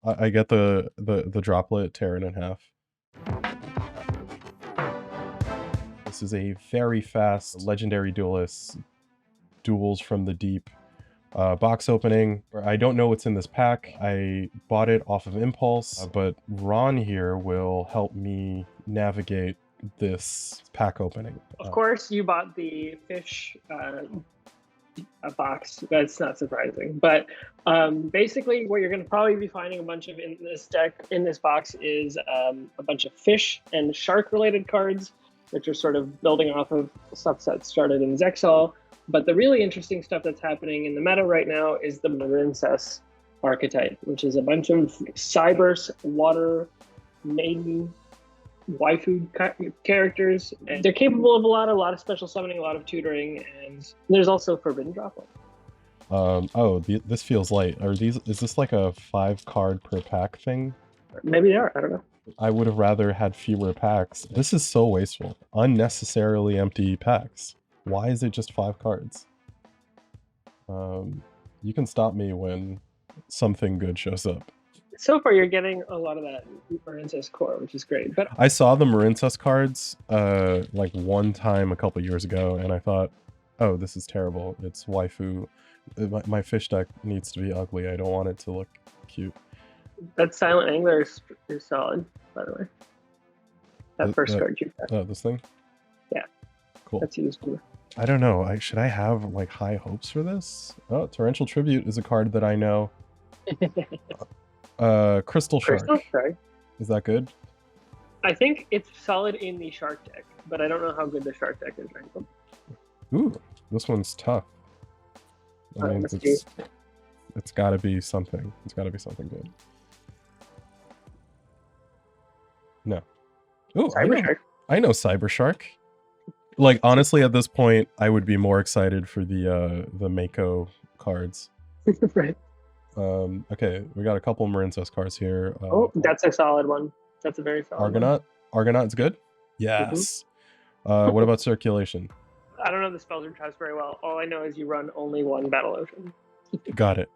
I get the droplet, tear it in half. This is a very fast legendary duelist duels from the deep box opening. I don't know what's in this pack. I bought it off of impulse, but Ron here will help me navigate this pack opening. Of course, you bought the fish box. That's not surprising, but basically what you're going to probably be finding a bunch of in this deck, in this box, is a bunch of fish and shark related cards, which are sort of building off of stuff that started in Zexal. But the really interesting stuff that's happening in the meta right now is the Marincess archetype, which is a bunch of Cybers water maiden waifu characters, and they're capable of a lot of special summoning, a lot of tutoring, and there's also Forbidden Droplet. Oh, this feels light. Is this like a 5-card per pack thing? Maybe they are, I don't know. I would have rather had fewer packs. This is so wasteful. Unnecessarily empty packs. Why is it just 5 cards? You can stop me when something good shows up. So far, you're getting a lot of that Marincess core, which is great. But I saw the Marincess cards like one time a couple years ago, and I thought, oh, this is terrible. It's waifu. My fish deck needs to be ugly. I don't want it to look cute. That Silent Angler is solid, by the way. That first card you got. Oh, this thing? Yeah. Cool. That's useful. I don't know. Should I have like high hopes for this? Oh, Torrential Tribute is a card that I know. Crystal Shark. Crystal Shark. Is that good? I think it's solid in the Shark deck, but I don't know how good the Shark deck is right now. Ooh, this one's tough. I mean, it's got to be something. It's got to be something good. No. Ooh, I know Cyber Shark. Like, honestly, at this point, I would be more excited for the Mako cards. Right. Okay, we got a couple Marincess cards here. Oh, that's a solid one. That's a very solid Argonaut. one. Argonaut's good? Yes. What about Circulation? I don't know the spells or traps very well. All I know is you run only one Battle Ocean. Got it.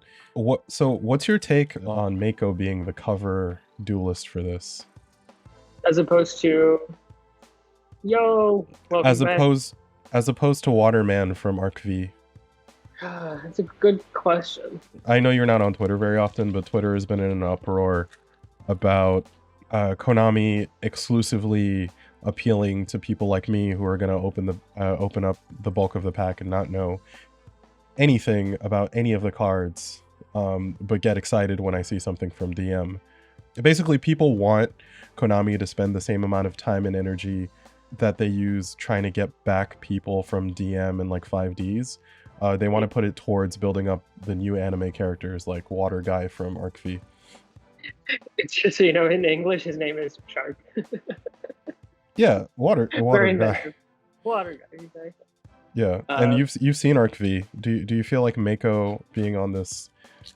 So what's your take on Mako being the cover duelist for this? As opposed to... Yo! As opposed to Waterman from Arc V. That's a good question. I know you're not on Twitter very often, but Twitter has been in an uproar about Konami exclusively appealing to people like me who are going to open up the bulk of the pack and not know anything about any of the cards, but get excited when I see something from DM. Basically, people want Konami to spend the same amount of time and energy that they use trying to get back people from DM and like 5Ds. They want to put it towards building up the new anime characters like Water Guy from Arc V. It's just, so you know, in English, his name is Shark. Yeah, Water Guy. Water Guy, exactly. Yeah, and you've seen Arc V. Do you feel like Mako being on this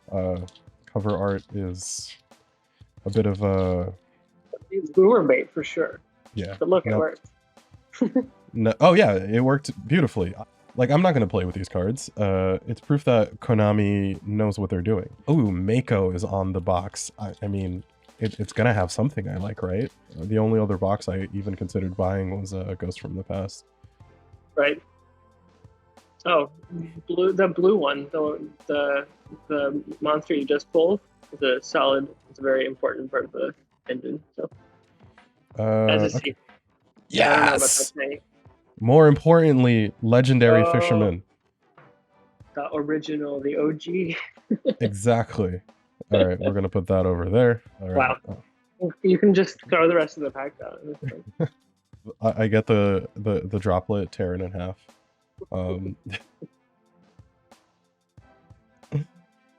cover art is a bit of a... It's boomer bait for sure. Yeah. But look, it worked. No, oh yeah, it worked beautifully. Like, I'm not going to play with these cards. It's proof that Konami knows what they're doing. Ooh, Mako is on the box. I mean, it's going to have something I like, right? The only other box I even considered buying was Ghost from the Past. Right. Oh, the blue one, the monster you just pulled, is a solid, it's a very important part of the engine. So, as a okay. Yes! I More importantly, legendary fisherman. The original, the OG. Exactly. All right, we're gonna put that over there. All right. Wow. Oh. You can just throw the rest of the pack down. I get the droplet, tear it in half.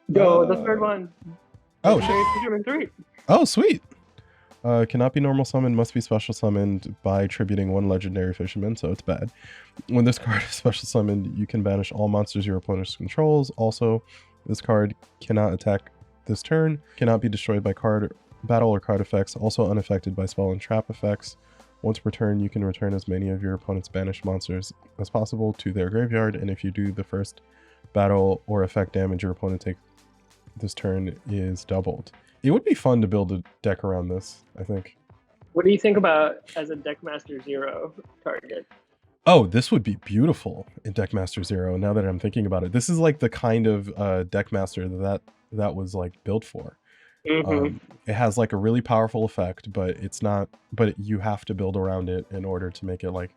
Yo, the third one. Oh, Fisherman 3. Oh, sweet. Cannot be normal summoned, must be special summoned by attributing one legendary fisherman, so it's bad. When this card is special summoned, you can banish all monsters your opponent controls. Also, this card cannot attack this turn, cannot be destroyed by card battle or card effects, also unaffected by spell and trap effects. Once per turn, you can return as many of your opponent's banished monsters as possible to their graveyard, and if you do, the first battle or effect damage your opponent this turn is doubled. It would be fun to build a deck around this, I think. What do you think about as a Deckmaster Zero target? Oh, this would be beautiful in Deckmaster Zero. Now that I'm thinking about it, this is like the kind of Deckmaster that was like built for. It has like a really powerful effect, but it's not. But you have to build around it in order to make it like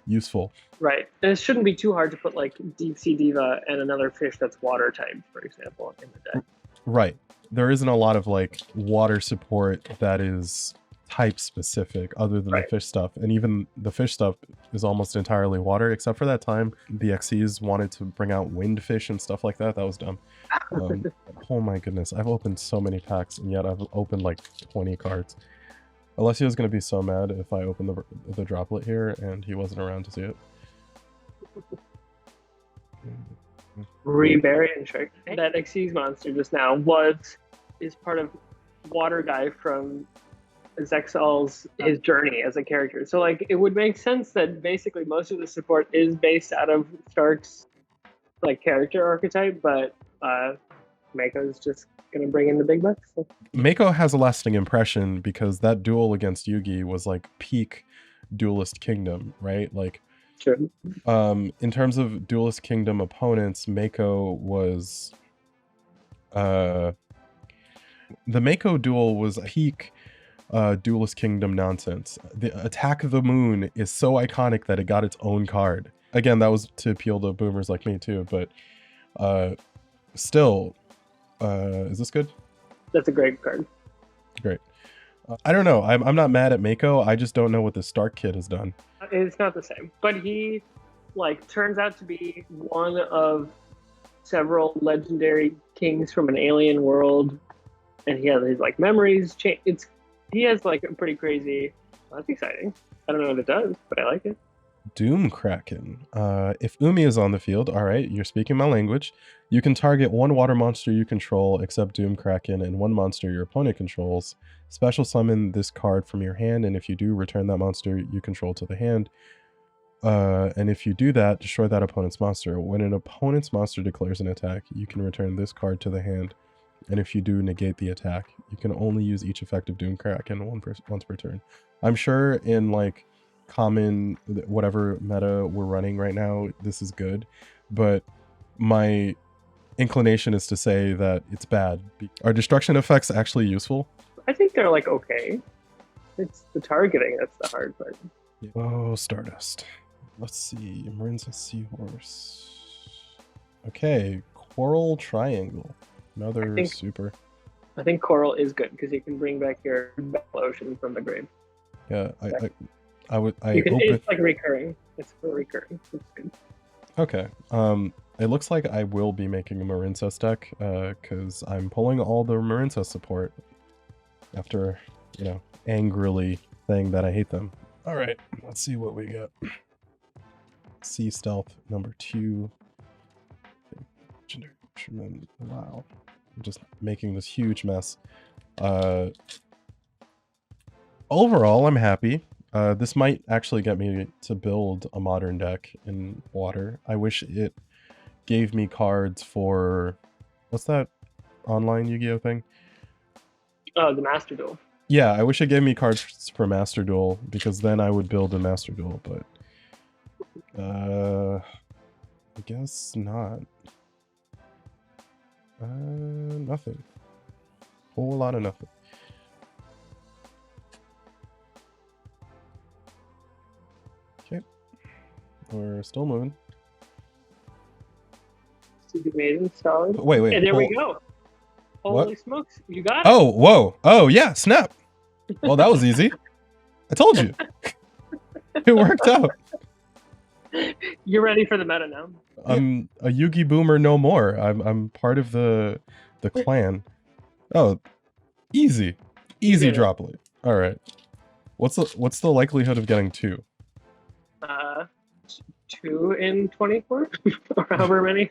useful. Right, and it shouldn't be too hard to put like Deep Sea Diva and another fish that's water type, for example, in the deck. Right. There isn't a lot of like water support that is type specific other than the fish stuff, and even the fish stuff is almost entirely water, except for that time the XCs wanted to bring out wind fish and stuff like that. That was dumb. Oh my goodness, I've opened so many packs and yet I've opened like 20 cards. Alessio is going to be so mad if I open the droplet here and he wasn't around to see it. Rebarian Shark. That Xyz monster just now is part of Water Guy from Zexal's his journey as a character. So like it would make sense that basically most of the support is based out of Shark's like character archetype, but Mako's just gonna bring in the big bucks. So. Mako has a lasting impression because that duel against Yugi was like peak Duelist Kingdom, right? Like sure. In terms of Duelist Kingdom opponents, Mako was the Mako duel was peak Duelist Kingdom nonsense. The Attack of the Moon is so iconic that it got its own card. Again, that was to appeal to boomers like me too, but still, is this good? That's a great card. Great. I don't know. I'm not mad at Mako. I just don't know what the Stark kid has done. It's not the same, but he like turns out to be one of several legendary kings from an alien world, and he has his like memories. He has like a pretty crazy. Well, that's exciting. I don't know what it does, but I like it. Doom Kraken. If Umi is on the field, all right, you're speaking my language. You can target one water monster you control except Doom Kraken and one monster your opponent controls. Special summon this card from your hand, and if you do, return that monster you control to the hand. And if you do that, destroy that opponent's monster. When an opponent's monster declares an attack, you can return this card to the hand. And if you do, negate the attack. You can only use each effect of Doom Kraken once per turn. I'm sure in like common whatever meta we're running right now, this is good, but my inclination is to say that it's bad. Are destruction effects actually useful? I think they're like okay. It's the targeting that's the hard part. Oh, Stardust. Let's see. Marinza Seahorse. Okay, Coral Triangle. Another super. I think Coral is good because you can bring back your Battle Ocean from the grave. Yeah, it's like recurring. It's for recurring. It's good. Okay. It looks like I will be making a Marincess deck, because I'm pulling all the Marincess support after, you know, angrily saying that I hate them. All right, let's see what we get. Sea Stealth number 2. Wow. I'm just making this huge mess. Overall, I'm happy. This might actually get me to build a modern deck in water. I wish it gave me cards for... What's that online Yu-Gi-Oh thing? Oh, the Master Duel. Yeah, I wish it gave me cards for Master Duel, because then I would build a Master Duel, but... I guess not. Nothing. Whole lot of nothing. Okay. We're still moving. Stupid Maiden, solid. Wait. And there we go. Holy smokes, you got it. Oh, whoa. Oh, yeah, snap. Well, that was easy. I told you. It worked out. You're ready for the meta now. I'm a YUGI-BOOMER no more. I'm part of the clan. Oh, easy droplet. All right. What's the likelihood of getting 2? 2 in 24 or however many.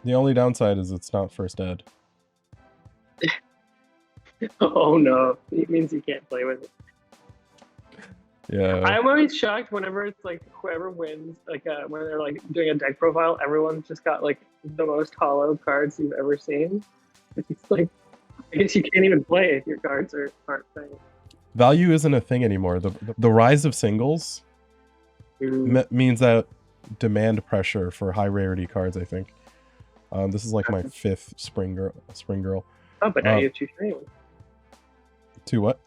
The only downside is it's not first ed. Oh no, it means you can't play with it. Yeah. I'm always shocked whenever it's like whoever wins, like when they're like doing a deck profile, everyone's just got like the most hollow cards you've ever seen. It's like, I guess you can't even play if your cards aren't playing. Value isn't a thing anymore. The rise of singles means that demand pressure for high rarity cards, I think. This is like my 5th spring girl. Oh, but now you have 2 shiny ones. 2 what?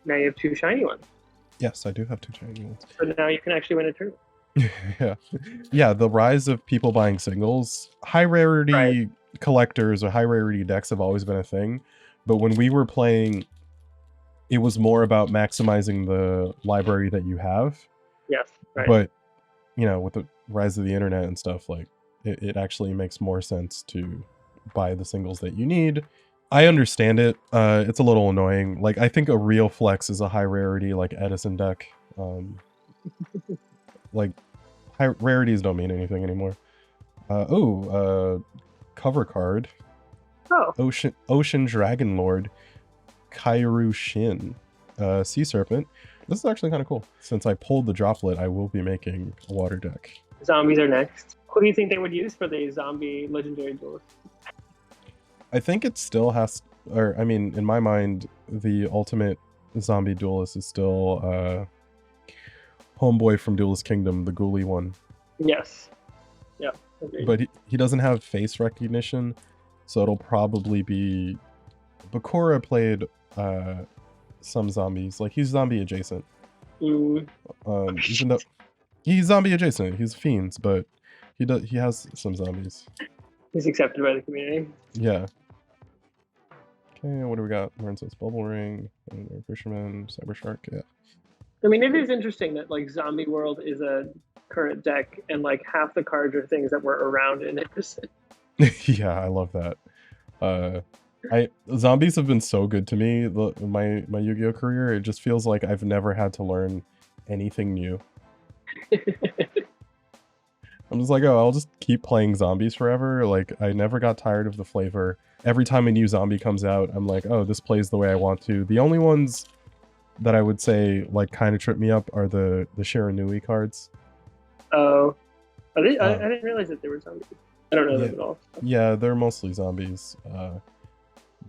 Now you have 2 shiny ones. Yes, I do have 2 shiny ones. So now you can actually win a tournament. Yeah. The rise of people buying singles, high rarity collectors or high rarity decks have always been a thing, but when we were playing, it was more about maximizing the library that you have. Yes, right. But you know, with the rise of the internet and stuff, like it actually makes more sense to buy the singles that you need. I understand it. It's a little annoying. Like, I think a real flex is a high rarity like Edison deck. Like, high rarities don't mean anything anymore. Cover card. Oh. Ocean Dragon Lord, Kairu Shin, Sea Serpent. This is actually kind of cool. Since I pulled the droplet, I will be making a water deck. Zombies are next. Who do you think they would use for the zombie legendary duelist? I think it still has, or I mean, in my mind, the ultimate zombie duelist is still Homeboy from Duelist Kingdom, the ghoulie one. Yes. Yeah. Agreed. But he doesn't have face recognition, so it'll probably be... Bakura played some zombies. Like, he's zombie adjacent. Even though he's zombie adjacent, he's fiends, but he has some zombies. He's accepted by the community. Yeah. Okay, what do we got? Lorenzo's Bubble Ring, Fisherman, Cyber Shark. Yeah. I mean, it is interesting that like Zombie World is a current deck, and like half the cards are things that were around in it. Yeah, I love that. Zombies have been so good to me. My Yu-Gi-Oh career, it just feels like I've never had to learn anything new. I'm just like, oh, I'll just keep playing zombies forever. Like, I never got tired of the flavor. Every time a new zombie comes out, I'm like, oh, this plays the way I want to. The only ones that I would say like kind of trip me up are the Shiranui cards. Oh, I didn't realize that they were zombies. I don't know them at all. Yeah, they're mostly zombies,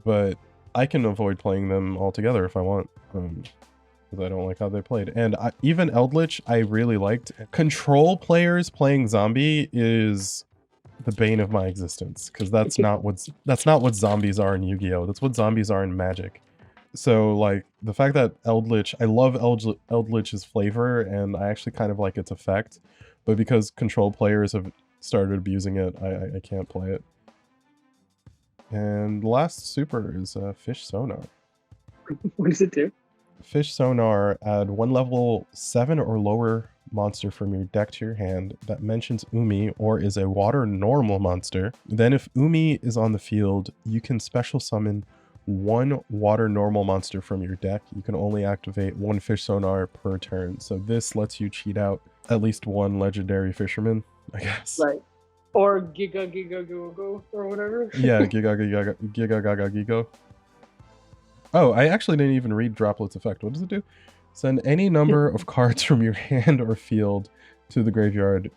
but I can avoid playing them altogether if I want, because I don't like how they played. And even Eldritch, I really liked. Control players playing zombie is the bane of my existence, because that's not what zombies are in Yu-Gi-Oh. That's what zombies are in Magic. So like the fact that Eldritch, I love Eldritch's flavor, and I actually kind of like its effect, but because control players have started abusing it, I can't play it. And the last super is Fish Sonar. What does it do? Fish Sonar, add 1 level 7 or lower monster from your deck to your hand that mentions Umi or is a water normal monster. Then if Umi is on the field, you can special summon 1 water normal monster from your deck. You can only activate 1 Fish Sonar per turn. So this lets you cheat out at least 1 legendary fisherman, I guess. Right. Or Giga or whatever. Yeah, Giga. Oh, I actually didn't even read Droplet's effect. What does it do? Send any number of cards from your hand or field to the graveyard.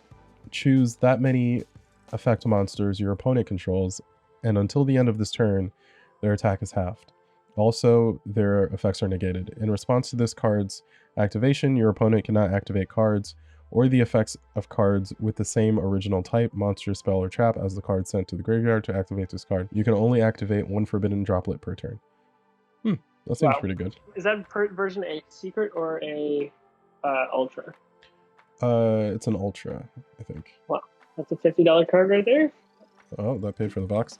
Choose that many effect monsters your opponent controls, and until the end of this turn, their attack is halved. Also, their effects are negated. In response to this card's activation, your opponent cannot activate cards or the effects of cards with the same original type, monster, spell, or trap as the card sent to the graveyard to activate this card. You can only activate 1 Forbidden Droplet per turn. That seems pretty good. Is that version a secret or a ultra? It's an ultra, I think. Wow, that's a $50 card right there. Oh, that paid for the box.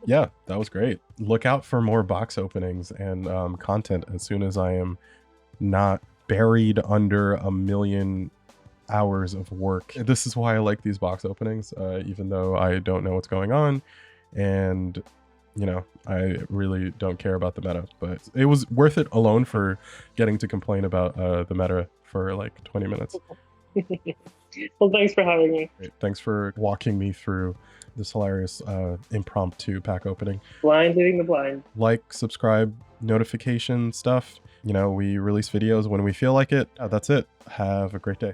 Yeah, that was great. Look out for more box openings and content as soon as I am not buried under a million hours of work. This is why I like these box openings, even though I don't know what's going on, and you know, I really don't care about the meta, but it was worth it alone for getting to complain about the meta for like 20 minutes. Well, thanks for having me. Great. Thanks for walking me through this hilarious impromptu pack opening. Blind leading the blind. Like, subscribe, notification stuff. You know, we release videos when we feel like it. That's it. Have a great day.